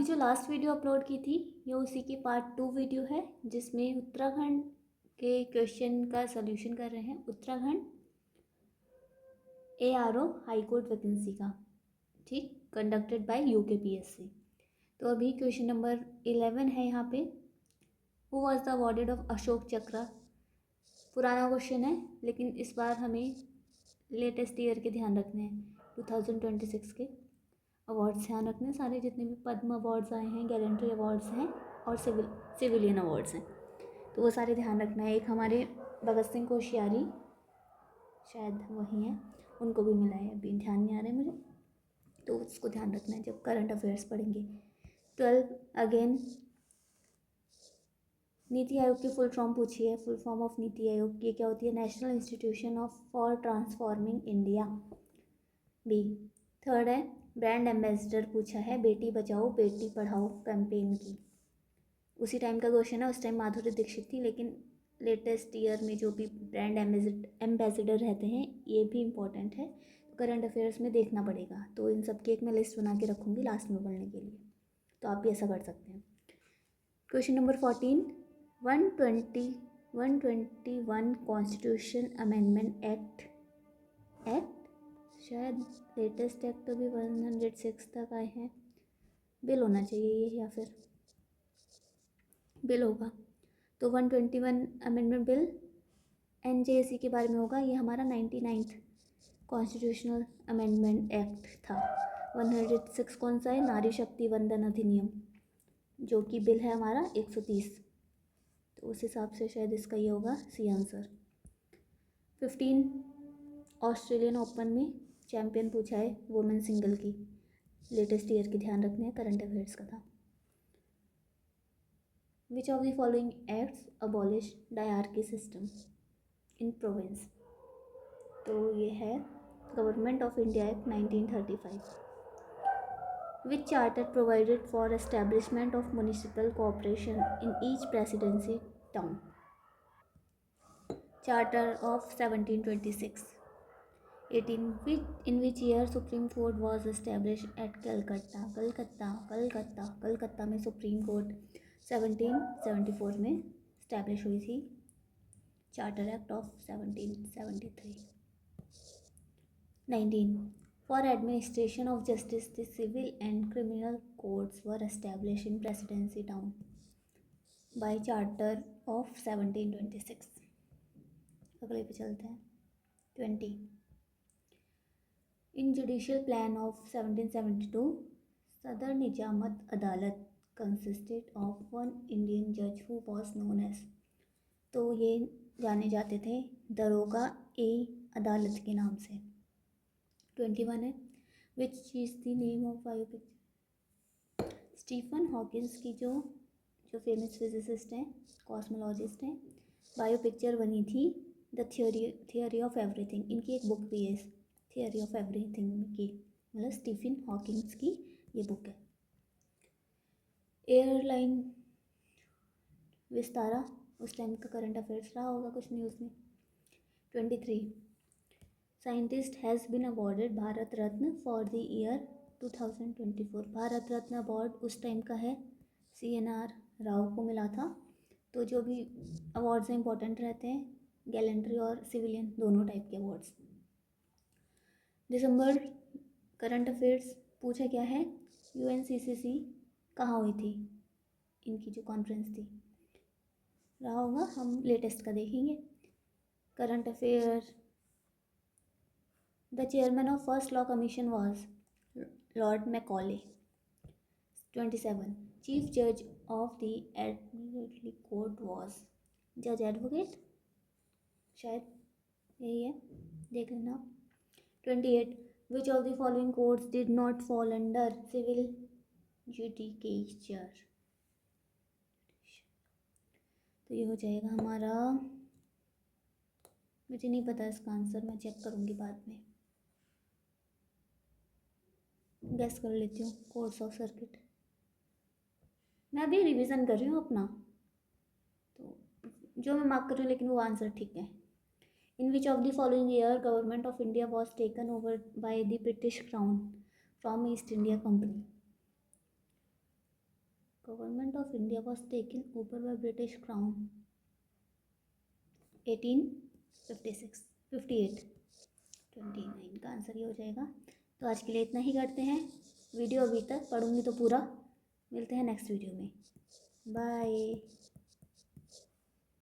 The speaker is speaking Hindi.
जो लास्ट वीडियो अपलोड की थी ये उसी की पार्ट 2 वीडियो है, जिसमें उत्तराखंड के क्वेश्चन का सॉल्यूशन कर रहे हैं। Uttarakhand ARO high court vacancy का, ठीक, कंडक्टेड बाय UKPSC। तो अभी क्वेश्चन नंबर 11 है यहाँ पे। Who was the awarded of Ashok चक्र। पुराना क्वेश्चन है लेकिन इस बार हमें लेटेस्ट ईयर के ध्यान रखने हैं, 2026 के अवार्ड्स ध्यान रखने हैं। सारे जितने भी पद्म अवार्ड्स आए हैं, गैलेंट्री अवार्ड्स हैं और सिविलियन अवार्ड्स हैं, तो वो सारे ध्यान रखना है। एक हमारे भगत सिंह कोश्यारी, शायद वही हैं, उनको भी मिला है, अभी ध्यान नहीं आ रहा है मुझे, तो उसको ध्यान रखना है जब करंट अफेयर्स पढ़ेंगे। 12 अगेन नीति आयोग की फुल फॉर्म पूछी है। Full form of NITI Aayog ये क्या होती है? National institution of for transforming India. B. Third है ब्रांड एम्बेसडर पूछा है बेटी बचाओ बेटी पढ़ाओ कैंपेन की। उसी टाइम का क्वेश्चन है, उस टाइम माधुरी दीक्षित थी, लेकिन लेटेस्ट ईयर में जो भी ब्रांड एम्बेसडर रहते हैं ये भी इम्पॉर्टेंट है, करंट अफेयर्स में देखना पड़ेगा। तो इन सब की एक मैं लिस्ट बना के रखूँगी लास्ट में पढ़ने के लिए, तो आप भी ऐसा कर सकते हैं। Question number 14, 121 constitution amendment act शायद लेटेस्ट एक्ट तो भी 106 तक आए हैं। बिल होना चाहिए ये, या फिर बिल होगा तो 121 अमेंडमेंट बिल NJSC के बारे में होगा। ये हमारा 99th कॉन्स्टिट्यूशनल अमेंडमेंट एक्ट था। 106 कौन सा है? नारी शक्ति वंदन अधिनियम, जो कि बिल है हमारा 130, तो उस हिसाब से शायद इसका ये होगा सी आंसर। 15 ऑस्ट्रेलियन ओपन में चैम्पियन पूछा है वुमेन सिंगल की, लेटेस्ट ईयर के ध्यान रखने हैं, करंट अफेयर्स का था। विच of the following acts abolish dyarchy system in province. तो ये है government of India act 1935। Which charter provided for establishment of municipal corporation in each presidency town. Charter of 1726। 18 in which year Supreme Court was established at Calcutta में सुप्रीम कोर्ट 1774 में इस्टेब्लिश हुई थी। Charter act of 1773। 19 For administration of justice the civil and criminal courts were established in presidency town by charter of 1726। अगले पे चलते हैं। 20 इन जुडिशियल प्लान ऑफ 1772 सदर निजामत अदालत कंसिस्टेड ऑफ 1 इंडियन जज हु वॉज नोन एज। तो ये जाने जाते थे दरोगा ए अदालत के नाम से। 21 है which is the name of biopic. Stephen Hawkins की जो फेमस फिजिसिस्ट हैं, कॉस्मोलॉजिस्ट हैं, बायो पिक्चर बनी थी द थियोरी ऑफ एवरीथिंग। इनकी एक बुक भी है थियोरी ऑफ एवरीथिंग की, मतलब स्टीफन हॉकिंस की ये बुक है। एयरलाइन विस्तारा उस टाइम का करंट अफेयर्स रहा होगा कुछ न्यूज़ में। 23 scientist has been awarded Bharat Ratna for the year 2024। Bharat Ratna award उस टाइम का है, CNR राव को मिला था। तो जो भी अवार्ड्स हैं इंपॉर्टेंट रहते हैं, गैलेंट्री और सिविलियन दोनों टाइप के अवार्ड्स। दिसंबर करंट अफेयर्स पूछा क्या है? UNCCC कहाँ हुई थी, इनकी जो कॉन्फ्रेंस थी रहा होगा, हम लेटेस्ट का देखेंगे। Current affair the chairman of first law commission was Lord Macaulay. 27 chief जज of the administrative court was जज एडवोकेट, शायद यही है, देख लेना। 28 विच of the following courts did not fall under civil judicature. तो ये हो जाएगा हमारा, मुझे नहीं पता इसका आंसर, मैं चेक करूँगी बाद में, गेस कर लेती हूँ। कोर्ट्स ऑफ सर्किट, मैं अभी रिवीजन कर रही हूँ अपना, तो जो मैं मार्क कर रही हूँ, लेकिन वो आंसर ठीक है। In which of the following year government of India was taken over by the British crown from East India Company. Government of India was taken over by British crown 1856 58 29 का आंसर ये हो जाएगा। तो आज के लिए इतना ही करते हैं। वीडियो अभी तक पढ़ूंगी तो पूरा। मिलते हैं नेक्स्ट वीडियो में। बाय।